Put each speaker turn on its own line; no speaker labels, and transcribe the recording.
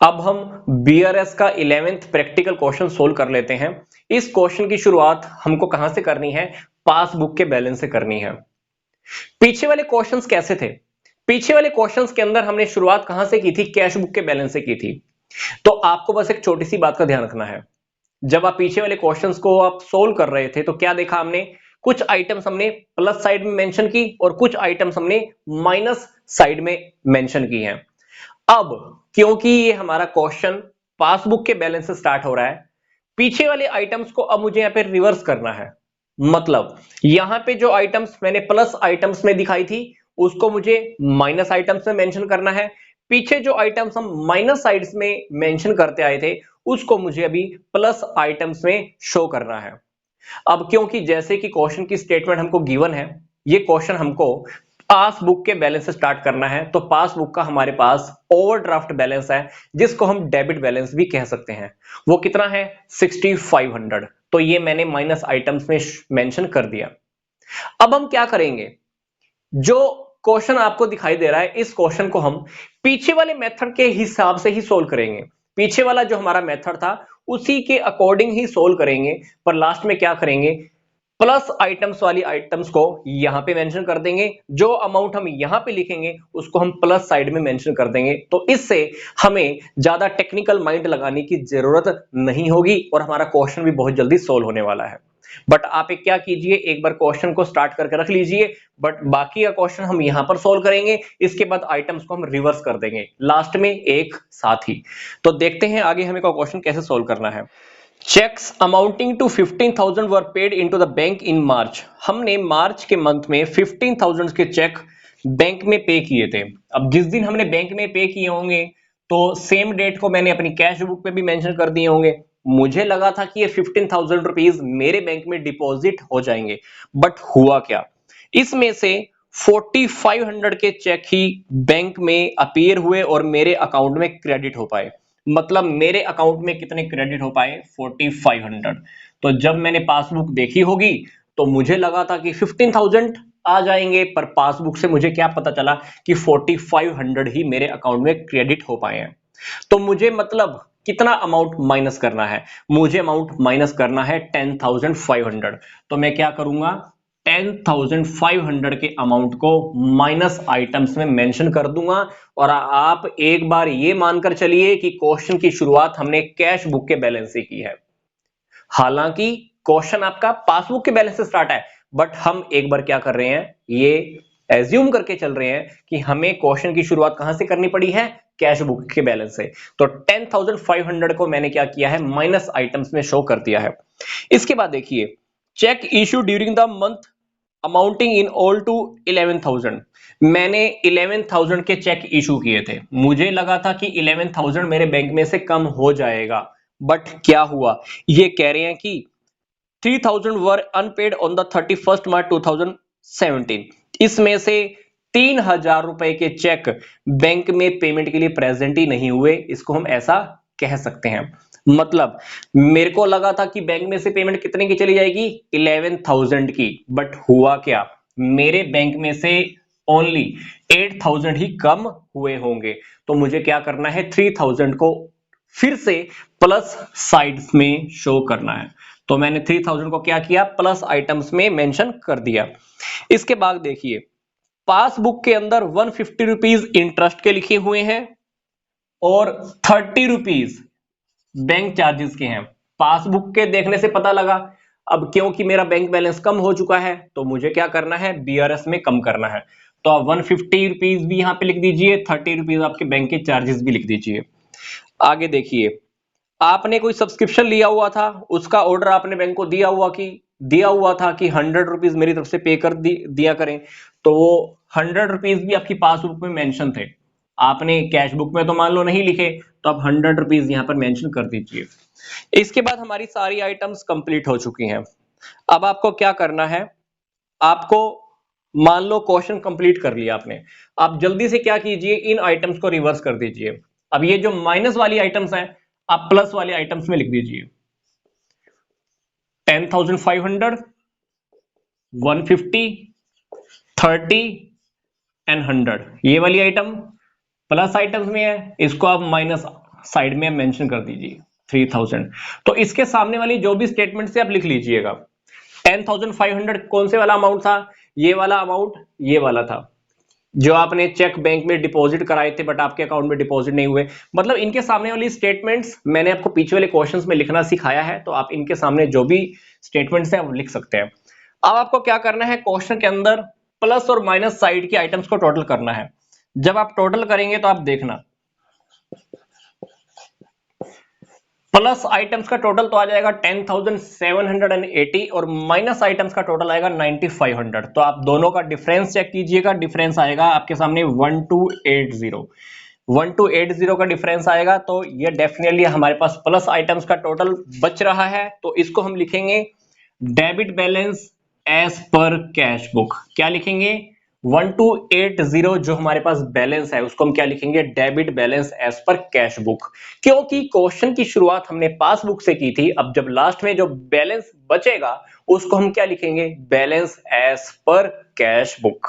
अब हम बीआरएस का 11th प्रैक्टिकल क्वेश्चन सोल्व कर लेते हैं। इस क्वेश्चन की शुरुआत हमको कहां से करनी है? पासबुक के बैलेंस से करनी है। पीछे वाले क्वेश्चंस कैसे थे? पीछे वाले क्वेश्चंस के अंदर हमने शुरुआत कहां से की थी? कैश बुक के बैलेंस से की थी। तो आपको बस एक छोटी सी बात का ध्यान रखना है। जब आप पीछे वाले क्वेश्चंस को आप सोल्व कर रहे थे तो क्या देखा हमने? कुछ आइटम्स हमने प्लस साइड में मेंशन की और कुछ आइटम्स हमने माइनस साइड में मेंशन की हैं। अब क्योंकि ये हमारा क्वेश्चन पासबुक के बैलेंस से स्टार्ट हो रहा है, पीछे वाले आइटम्स को अब मुझे यहां पे रिवर्स करना है। मतलब यहां पे जो आइटम्स मैंने प्लस आइटम्स में दिखाई थी उसको मुझे माइनस आइटम्स में मेंशन करना है। पीछे जो आइटम्स हम माइनस साइड्स में मेंशन करते आए थे उसको मुझे अभी प्लस आइटम्स में शो करना है। अब क्योंकि जैसे कि क्वेश्चन की स्टेटमेंट हमको गिवन है, ये क्वेश्चन हमको पासबुक के बैलेंस से स्टार्ट करना है, तो पासबुक का हमारे पास ओवरड्राफ्ट बैलेंस है जिसको हम डेबिट बैलेंस भी कह सकते हैं। वो कितना है? 6500। तो ये मैंने माइनस आइटम्स में मेंशन कर दिया। अब हम क्या करेंगे? जो क्वेश्चन आपको दिखाई दे रहा है इस क्वेश्चन को हम पीछे वाले मेथड के हिसाब से ही सोल्व करेंगे। पीछे वाला जो हमारा मेथड था उसी के अकॉर्डिंग ही सोल्व करेंगे, पर लास्ट में क्या करेंगे? प्लस आइटम्स वाली आइटम्स को यहां पे मेंशन कर देंगे, जो अमाउंट हम यहां पे लिखेंगे उसको हम प्लस साइड में मेंशन कर देंगे। तो इससे हमें ज्यादा टेक्निकल माइंड लगाने की जरूरत नहीं होगी और हमारा क्वेश्चन भी बहुत जल्दी सोल्व होने वाला है। बट आप एक क्या कीजिए, एक बार क्वेश्चन को स्टार्ट करके रख लीजिए, बट बाकी का क्वेश्चन हम यहां पर सोल्व करेंगे, इसके बाद आइटम्स को हम रिवर्स कर देंगे लास्ट में एक साथ ही। तो देखते हैं आगे हमें क्वेश्चन कैसे सोल्व करना है। Checks amounting to 15,000 were paid into the bank in March. हमने मार्च के मंथ में 15,000 के चेक बैंक में पे किए थे। अब जिस दिन हमने बैंक में पे किए होंगे तो सेम डेट को मैंने अपनी कैश बुक में भी मेंशन कर दिए होंगे। मुझे लगा था कि ये 15,000 रुपीज मेरे बैंक में डिपॉजिट हो जाएंगे, बट हुआ क्या? इसमें से 4,500 के चेक ही बैंक में अपीयर हुए और मेरे अकाउंट में क्रेडिट हो पाए। मतलब मेरे अकाउंट में कितने क्रेडिट हो पाए? 4,500। तो जब मैंने पासबुक देखी होगी तो मुझे लगा था कि 15,000 आ जाएंगे, पर पासबुक से मुझे क्या पता चला कि 4,500 ही मेरे अकाउंट में क्रेडिट हो पाए हैं। तो मुझे मतलब कितना अमाउंट माइनस करना है? मुझे अमाउंट माइनस करना है 10,500। तो मैं क्या करूंगा? 10,500 के अमाउंट को माइनस आइटम्स में मेंशन कर दूंगा। और आप एक बार ये मानकर चलिए कि क्वेश्चन की शुरुआत हमने कैश बुक के बैलेंस से की है। हालांकि क्वेश्चन आपका पासबुक के बैलेंस से स्टार्ट है, बट हम एक बार क्या कर रहे हैं, ये एज्यूम करके चल रहे हैं कि हमें क्वेश्चन की शुरुआत कहां से करनी पड़ी है? कैश बुक के बैलेंस से। तो 10,500 को मैंने क्या किया है? माइनस आइटम्स में शो कर दिया है। इसके बाद देखिए, cheque issue during the month amounting in all to 11,000। मैंने 11,000 के चेक इशू किए थे। मुझे लगा था कि 11,000 मेरे बैंक में से कम हो जाएगा, बट क्या हुआ? ये कह रहे हैं कि 3,000 वर अनपेड ऑन द 31st मार्च 2017। इसमें से 3,000 रुपए के चेक बैंक में पेमेंट के लिए प्रेजेंट ही नहीं हुए, इसको हम ऐसा कह सकते हैं। मतलब मेरे को लगा था कि बैंक में से पेमेंट कितने की चली जाएगी? 11,000 की, बट हुआ क्या? मेरे बैंक में से ओनली 8,000 ही कम हुए होंगे। तो मुझे क्या करना है? 3,000 को फिर से प्लस साइड्स में शो करना है। तो मैंने 3,000 को क्या किया? प्लस आइटम्स में मेंशन कर दिया। इसके बाद देखिए, पासबुक के अंदर 150 रुपीज इंटरेस्ट के लिखे हुए हैं और 30 रुपीज बैंक चार्जेस के हैं। पासबुक के देखने से पता लगा, अब क्योंकि मेरा बैंक बैलेंस कम हो चुका है तो मुझे क्या करना है? बीआरएस में कम करना है। तो आप 150 रुपीज भी यहां पे लिख दीजिए, 30 रुपीज आपके बैंक के चार्जेस भी लिख दीजिए। आगे देखिए, आपने कोई सब्सक्रिप्शन लिया हुआ था, उसका ऑर्डर आपने बैंक को दिया हुआ था कि 100 रुपीज मेरी तरफ से पे कर दिया करें। तो वो 100 रुपीज भी आपकी पासबुक में मेंशन थे। आपने कैश बुक में तो मान लो नहीं लिखे, तो आप 100 रुपीज यहां पर मेंशन कर दीजिए। इसके बाद हमारी सारी आइटम्स कंप्लीट हो चुकी हैं। अब आपको क्या करना है? आपको मान लो क्वेश्चन कंप्लीट कर लिया आपने, आप जल्दी से क्या कीजिए? इन आइटम्स को रिवर्स कर दीजिए। अब ये जो माइनस वाली आइटम्स हैं आप प्लस वाले आइटम्स में लिख दीजिए। 10,500, 150, 30 एंड 100, ये वाली आइटम प्लस आइटम्स में है, इसको आप माइनस साइड में मेंशन कर दीजिए 3000। तो इसके सामने वाली जो भी स्टेटमेंट से आप लिख लीजिएगा। 10,500 कौन से वाला अमाउंट था? ये वाला अमाउंट, ये वाला था जो आपने चेक बैंक में डिपॉजिट कराए थे बट आपके अकाउंट में डिपॉजिट नहीं हुए। मतलब इनके सामने वाली स्टेटमेंट्स मैंने आपको पीछे वाले क्वेश्चंस में लिखना सिखाया है, तो आप इनके सामने जो भी स्टेटमेंट्स हैं वो लिख सकते हैं। अब आपको क्या करना है, क्वेश्चन के अंदर प्लस और माइनस साइड के आइटम्स को टोटल करना है। जब आप टोटल करेंगे तो आप देखना प्लस आइटम्स का टोटल तो आ जाएगा 10,780 और माइनस आइटम्स का टोटल आएगा 9,500। तो आप दोनों का डिफरेंस चेक कीजिएगा, डिफरेंस आएगा आपके सामने 1280। 1280 का डिफरेंस आएगा, तो ये डेफिनेटली हमारे पास प्लस आइटम्स का टोटल बच रहा है। तो इसको हम लिखेंगे debit balance as per cash book. क्या लिखेंगे? 1280 जो हमारे पास बैलेंस है उसको हम क्या लिखेंगे? Debit balance as per cash book. क्योंकि क्वेश्चन की शुरुआत हमने पासबुक से की थी, अब जब लास्ट में जो बैलेंस बचेगा उसको हम क्या लिखेंगे? Balance as per cash book.